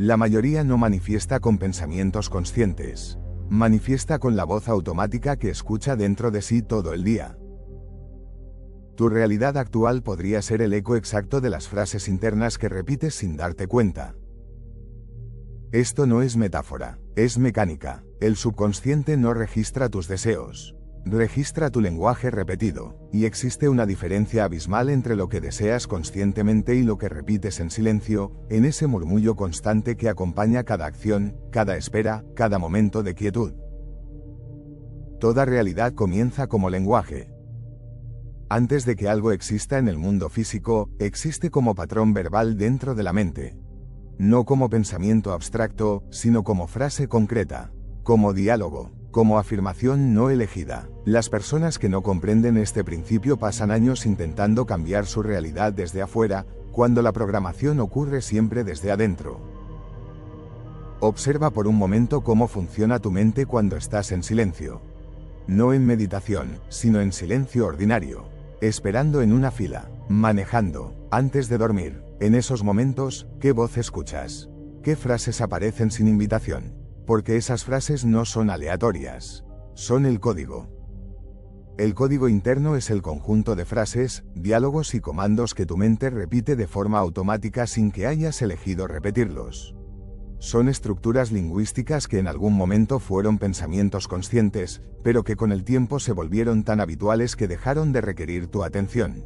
La mayoría no manifiesta con pensamientos conscientes. Manifiesta con la voz automática que escucha dentro de sí todo el día. Tu realidad actual podría ser el eco exacto de las frases internas que repites sin darte cuenta. Esto no es metáfora, es mecánica. El subconsciente no registra tus deseos. Registra tu lenguaje repetido, y existe una diferencia abismal entre lo que deseas conscientemente y lo que repites en silencio, en ese murmullo constante que acompaña cada acción, cada espera, cada momento de quietud. Toda realidad comienza como lenguaje. Antes de que algo exista en el mundo físico, existe como patrón verbal dentro de la mente. No como pensamiento abstracto, sino como frase concreta, como diálogo, como afirmación no elegida. Las personas que no comprenden este principio pasan años intentando cambiar su realidad desde afuera, cuando la programación ocurre siempre desde adentro. Observa por un momento cómo funciona tu mente cuando estás en silencio. No en meditación, sino en silencio ordinario. Esperando en una fila, manejando, antes de dormir. En esos momentos, ¿qué voz escuchas? ¿Qué frases aparecen sin invitación? Porque esas frases no son aleatorias. Son el código. El código interno es el conjunto de frases, diálogos y comandos que tu mente repite de forma automática sin que hayas elegido repetirlos. Son estructuras lingüísticas que en algún momento fueron pensamientos conscientes, pero que con el tiempo se volvieron tan habituales que dejaron de requerir tu atención.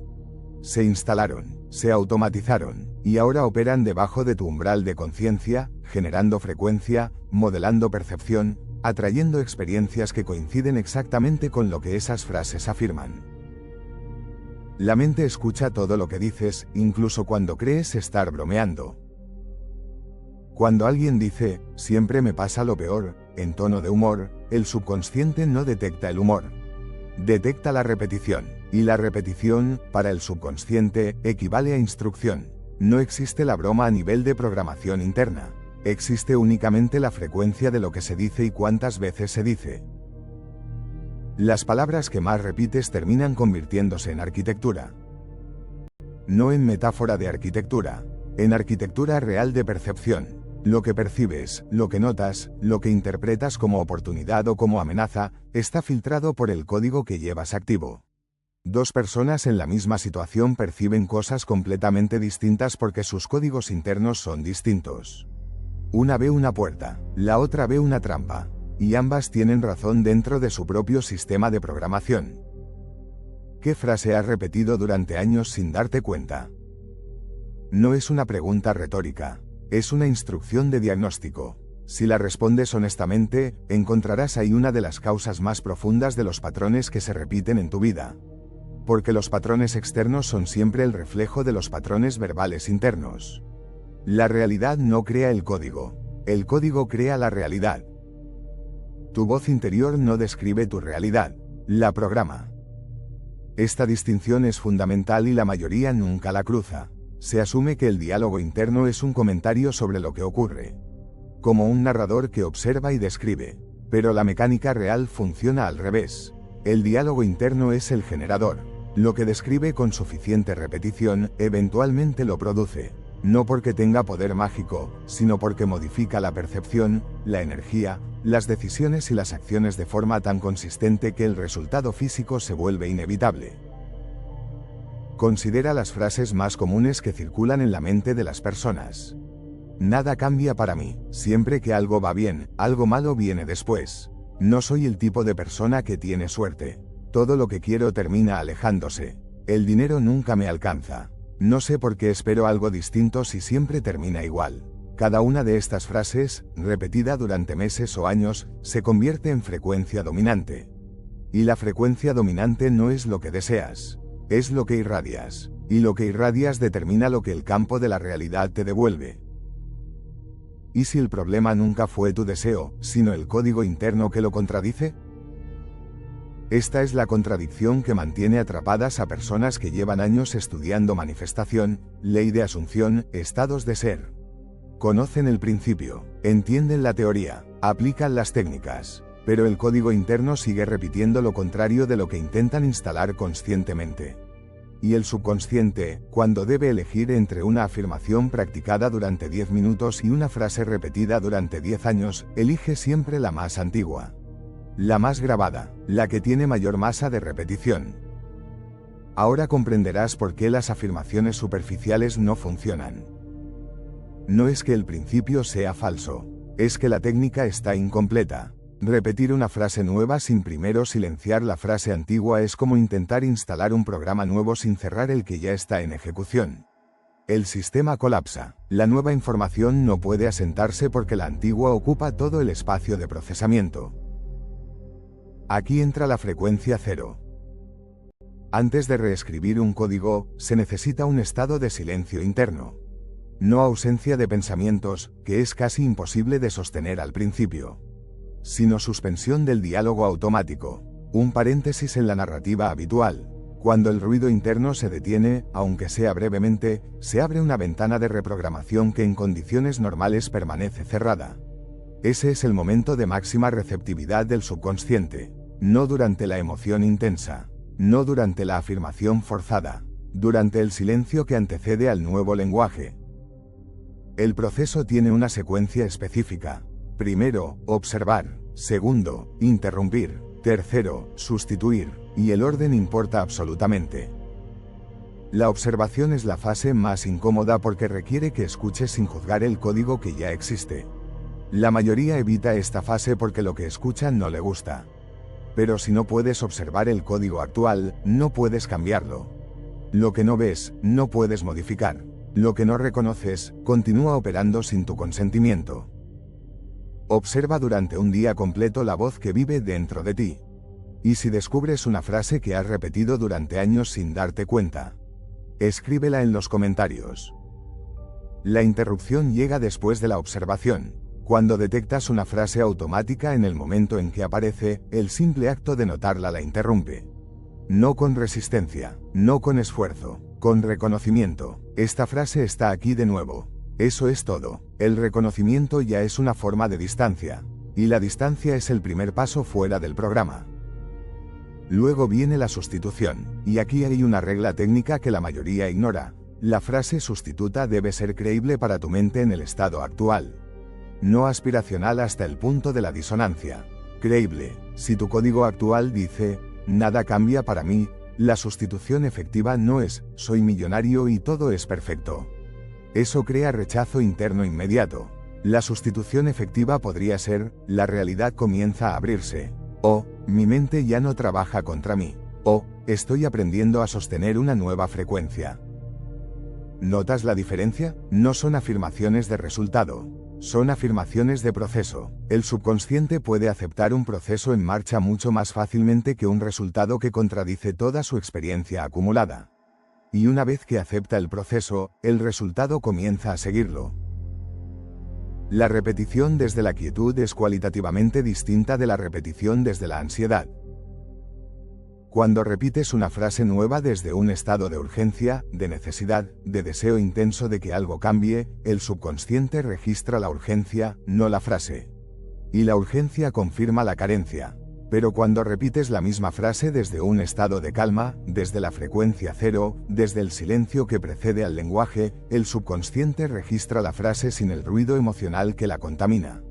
Se instalaron, se automatizaron, y ahora operan debajo de tu umbral de conciencia, generando frecuencia, modelando percepción, atrayendo experiencias que coinciden exactamente con lo que esas frases afirman. La mente escucha todo lo que dices, incluso cuando crees estar bromeando. Cuando alguien dice, siempre me pasa lo peor, en tono de humor, el subconsciente no detecta el humor. Detecta la repetición, y la repetición, para el subconsciente, equivale a instrucción. No existe la broma a nivel de programación interna. Existe únicamente la frecuencia de lo que se dice y cuántas veces se dice. Las palabras que más repites terminan convirtiéndose en arquitectura. No en metáfora de arquitectura, en arquitectura real de percepción. Lo que percibes, lo que notas, lo que interpretas como oportunidad o como amenaza, está filtrado por el código que llevas activo. Dos personas en la misma situación perciben cosas completamente distintas porque sus códigos internos son distintos. Una ve una puerta, la otra ve una trampa, y ambas tienen razón dentro de su propio sistema de programación. ¿Qué frase has repetido durante años sin darte cuenta? No es una pregunta retórica. Es una instrucción de diagnóstico. Si la respondes honestamente, encontrarás ahí una de las causas más profundas de los patrones que se repiten en tu vida. Porque los patrones externos son siempre el reflejo de los patrones verbales internos. La realidad no crea el código crea la realidad. Tu voz interior no describe tu realidad, la programa. Esta distinción es fundamental y la mayoría nunca la cruza. Se asume que el diálogo interno es un comentario sobre lo que ocurre, como un narrador que observa y describe, pero la mecánica real funciona al revés. El diálogo interno es el generador. Lo que describe con suficiente repetición, eventualmente lo produce, no porque tenga poder mágico, sino porque modifica la percepción, la energía, las decisiones y las acciones de forma tan consistente que el resultado físico se vuelve inevitable. Considera las frases más comunes que circulan en la mente de las personas. Nada cambia para mí. Siempre que algo va bien, algo malo viene después. No soy el tipo de persona que tiene suerte. Todo lo que quiero termina alejándose. El dinero nunca me alcanza. No sé por qué espero algo distinto si siempre termina igual. Cada una de estas frases, repetida durante meses o años, se convierte en frecuencia dominante. Y la frecuencia dominante no es lo que deseas. Es lo que irradias, y lo que irradias determina lo que el campo de la realidad te devuelve. ¿Y si el problema nunca fue tu deseo, sino el código interno que lo contradice? Esta es la contradicción que mantiene atrapadas a personas que llevan años estudiando manifestación, ley de asunción, estados de ser. Conocen el principio, entienden la teoría, aplican las técnicas. Pero el código interno sigue repitiendo lo contrario de lo que intentan instalar conscientemente. Y el subconsciente, cuando debe elegir entre una afirmación practicada durante 10 minutos y una frase repetida durante 10 años, elige siempre la más antigua. La más grabada, la que tiene mayor masa de repetición. Ahora comprenderás por qué las afirmaciones superficiales no funcionan. No es que el principio sea falso, es que la técnica está incompleta. Repetir una frase nueva sin primero silenciar la frase antigua es como intentar instalar un programa nuevo sin cerrar el que ya está en ejecución. El sistema colapsa. La nueva información no puede asentarse porque la antigua ocupa todo el espacio de procesamiento. Aquí entra la frecuencia cero. Antes de reescribir un código, se necesita un estado de silencio interno. No ausencia de pensamientos, que es casi imposible de sostener al principio, sino suspensión del diálogo automático, un paréntesis en la narrativa habitual. Cuando el ruido interno se detiene, aunque sea brevemente, se abre una ventana de reprogramación que en condiciones normales permanece cerrada. Ese es el momento de máxima receptividad del subconsciente, no durante la emoción intensa, no durante la afirmación forzada, durante el silencio que antecede al nuevo lenguaje. El proceso tiene una secuencia específica. Primero, observar. Segundo, interrumpir. Tercero, sustituir. Y el orden importa absolutamente. La observación es la fase más incómoda porque requiere que escuches sin juzgar el código que ya existe. La mayoría evita esta fase porque lo que escuchan no le gusta. Pero si no puedes observar el código actual, no puedes cambiarlo. Lo que no ves, no puedes modificar. Lo que no reconoces, continúa operando sin tu consentimiento. Observa durante un día completo la voz que vive dentro de ti. Y si descubres una frase que has repetido durante años sin darte cuenta, escríbela en los comentarios. La interrupción llega después de la observación. Cuando detectas una frase automática en el momento en que aparece, el simple acto de notarla la interrumpe. No con resistencia, no con esfuerzo, con reconocimiento. Esta frase está aquí de nuevo. Eso es todo. El reconocimiento ya es una forma de distancia. Y la distancia es el primer paso fuera del programa. Luego viene la sustitución. Y aquí hay una regla técnica que la mayoría ignora. La frase sustituta debe ser creíble para tu mente en el estado actual. No aspiracional hasta el punto de la disonancia. Creíble. Si tu código actual dice, nada cambia para mí, la sustitución efectiva no es, soy millonario y todo es perfecto. Eso crea rechazo interno inmediato. La sustitución efectiva podría ser, la realidad comienza a abrirse. O, mi mente ya no trabaja contra mí. O, estoy aprendiendo a sostener una nueva frecuencia. ¿Notas la diferencia? No son afirmaciones de resultado. Son afirmaciones de proceso. El subconsciente puede aceptar un proceso en marcha mucho más fácilmente que un resultado que contradice toda su experiencia acumulada. Y una vez que acepta el proceso, el resultado comienza a seguirlo. La repetición desde la quietud es cualitativamente distinta de la repetición desde la ansiedad. Cuando repites una frase nueva desde un estado de urgencia, de necesidad, de deseo intenso de que algo cambie, el subconsciente registra la urgencia, no la frase. Y la urgencia confirma la carencia. Pero cuando repites la misma frase desde un estado de calma, desde la frecuencia cero, desde el silencio que precede al lenguaje, el subconsciente registra la frase sin el ruido emocional que la contamina.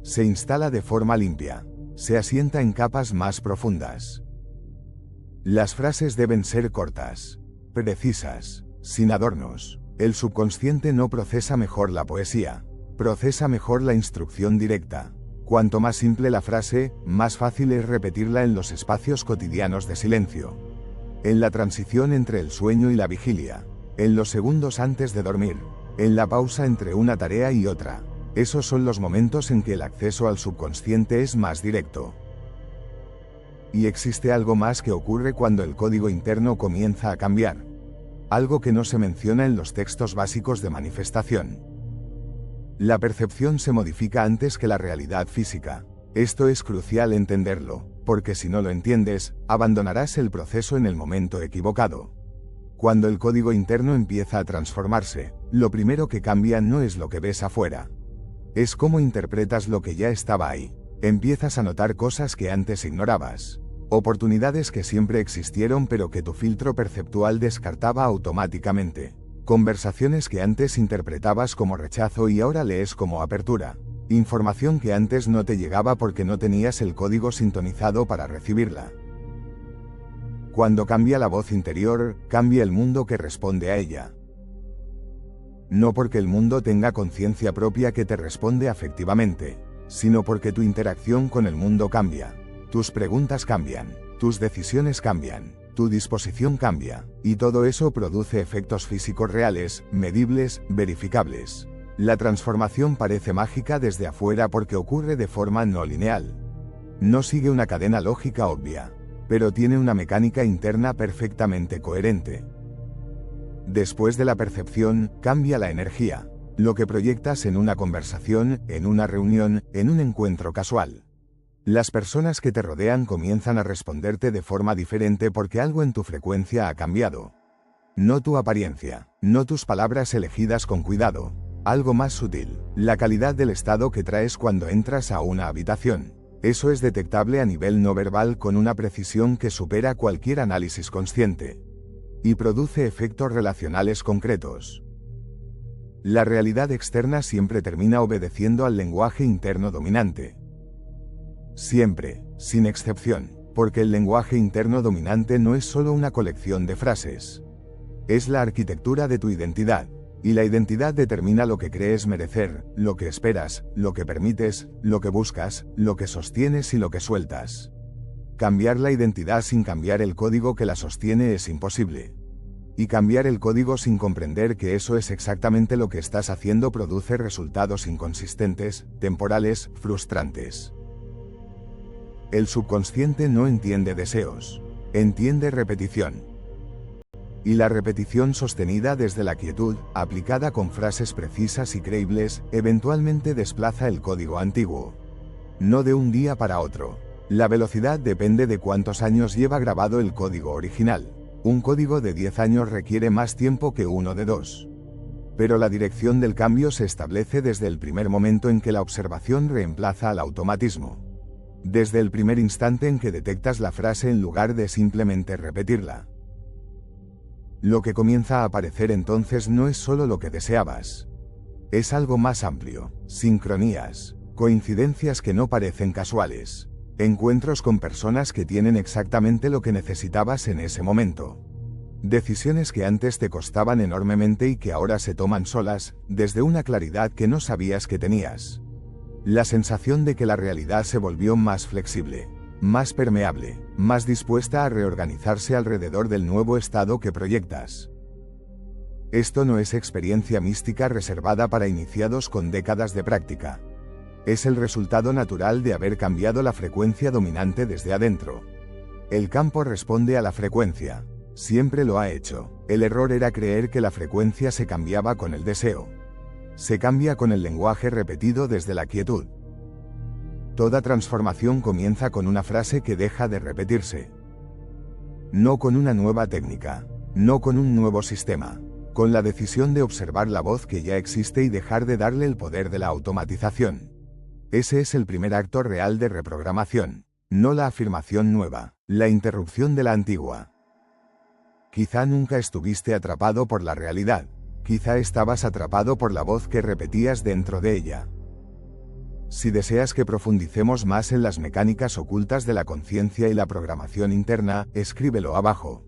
Se instala de forma limpia. Se asienta en capas más profundas. Las frases deben ser cortas, precisas, sin adornos. El subconsciente no procesa mejor la poesía, procesa mejor la instrucción directa. Cuanto más simple la frase, más fácil es repetirla en los espacios cotidianos de silencio. En la transición entre el sueño y la vigilia, en los segundos antes de dormir, en la pausa entre una tarea y otra. Esos son los momentos en que el acceso al subconsciente es más directo. Y existe algo más que ocurre cuando el código interno comienza a cambiar. Algo que no se menciona en los textos básicos de manifestación. La percepción se modifica antes que la realidad física. Esto es crucial entenderlo, porque si no lo entiendes, abandonarás el proceso en el momento equivocado. Cuando el código interno empieza a transformarse, lo primero que cambia no es lo que ves afuera. Es cómo interpretas lo que ya estaba ahí. Empiezas a notar cosas que antes ignorabas. Oportunidades que siempre existieron pero que tu filtro perceptual descartaba automáticamente. Conversaciones que antes interpretabas como rechazo y ahora lees como apertura. Información que antes no te llegaba porque no tenías el código sintonizado para recibirla. Cuando cambia la voz interior, cambia el mundo que responde a ella. No porque el mundo tenga conciencia propia que te responde afectivamente, sino porque tu interacción con el mundo cambia. Tus preguntas cambian, tus decisiones cambian, tu disposición cambia, y todo eso produce efectos físicos reales, medibles, verificables. La transformación parece mágica desde afuera porque ocurre de forma no lineal. No sigue una cadena lógica obvia, pero tiene una mecánica interna perfectamente coherente. Después de la percepción, cambia la energía, lo que proyectas en una conversación, en una reunión, en un encuentro casual. Las personas que te rodean comienzan a responderte de forma diferente porque algo en tu frecuencia ha cambiado. No tu apariencia, no tus palabras elegidas con cuidado, algo más sutil, la calidad del estado que traes cuando entras a una habitación. Eso es detectable a nivel no verbal con una precisión que supera cualquier análisis consciente. Y produce efectos relacionales concretos. La realidad externa siempre termina obedeciendo al lenguaje interno dominante. Siempre, sin excepción, porque el lenguaje interno dominante no es solo una colección de frases. Es la arquitectura de tu identidad, y la identidad determina lo que crees merecer, lo que esperas, lo que permites, lo que buscas, lo que sostienes y lo que sueltas. Cambiar la identidad sin cambiar el código que la sostiene es imposible. Y cambiar el código sin comprender que eso es exactamente lo que estás haciendo produce resultados inconsistentes, temporales, frustrantes. El subconsciente no entiende deseos, entiende repetición. Y la repetición sostenida desde la quietud, aplicada con frases precisas y creíbles, eventualmente desplaza el código antiguo. No de un día para otro. La velocidad depende de cuántos años lleva grabado el código original. Un código de 10 años requiere más tiempo que uno de 2. Pero la dirección del cambio se establece desde el primer momento en que la observación reemplaza al automatismo. Desde el primer instante en que detectas la frase en lugar de simplemente repetirla. Lo que comienza a aparecer entonces no es solo lo que deseabas. Es algo más amplio, sincronías, coincidencias que no parecen casuales, encuentros con personas que tienen exactamente lo que necesitabas en ese momento. Decisiones que antes te costaban enormemente y que ahora se toman solas, desde una claridad que no sabías que tenías. La sensación de que la realidad se volvió más flexible, más permeable, más dispuesta a reorganizarse alrededor del nuevo estado que proyectas. Esto no es experiencia mística reservada para iniciados con décadas de práctica. Es el resultado natural de haber cambiado la frecuencia dominante desde adentro. El campo responde a la frecuencia. Siempre lo ha hecho. El error era creer que la frecuencia se cambiaba con el deseo. Se cambia con el lenguaje repetido desde la quietud. Toda transformación comienza con una frase que deja de repetirse. No con una nueva técnica, no con un nuevo sistema, con la decisión de observar la voz que ya existe y dejar de darle el poder de la automatización. Ese es el primer acto real de reprogramación, no la afirmación nueva, la interrupción de la antigua. Quizá nunca estuviste atrapado por la realidad. Quizá estabas atrapado por la voz que repetías dentro de ella. Si deseas que profundicemos más en las mecánicas ocultas de la conciencia y la programación interna, escríbelo abajo.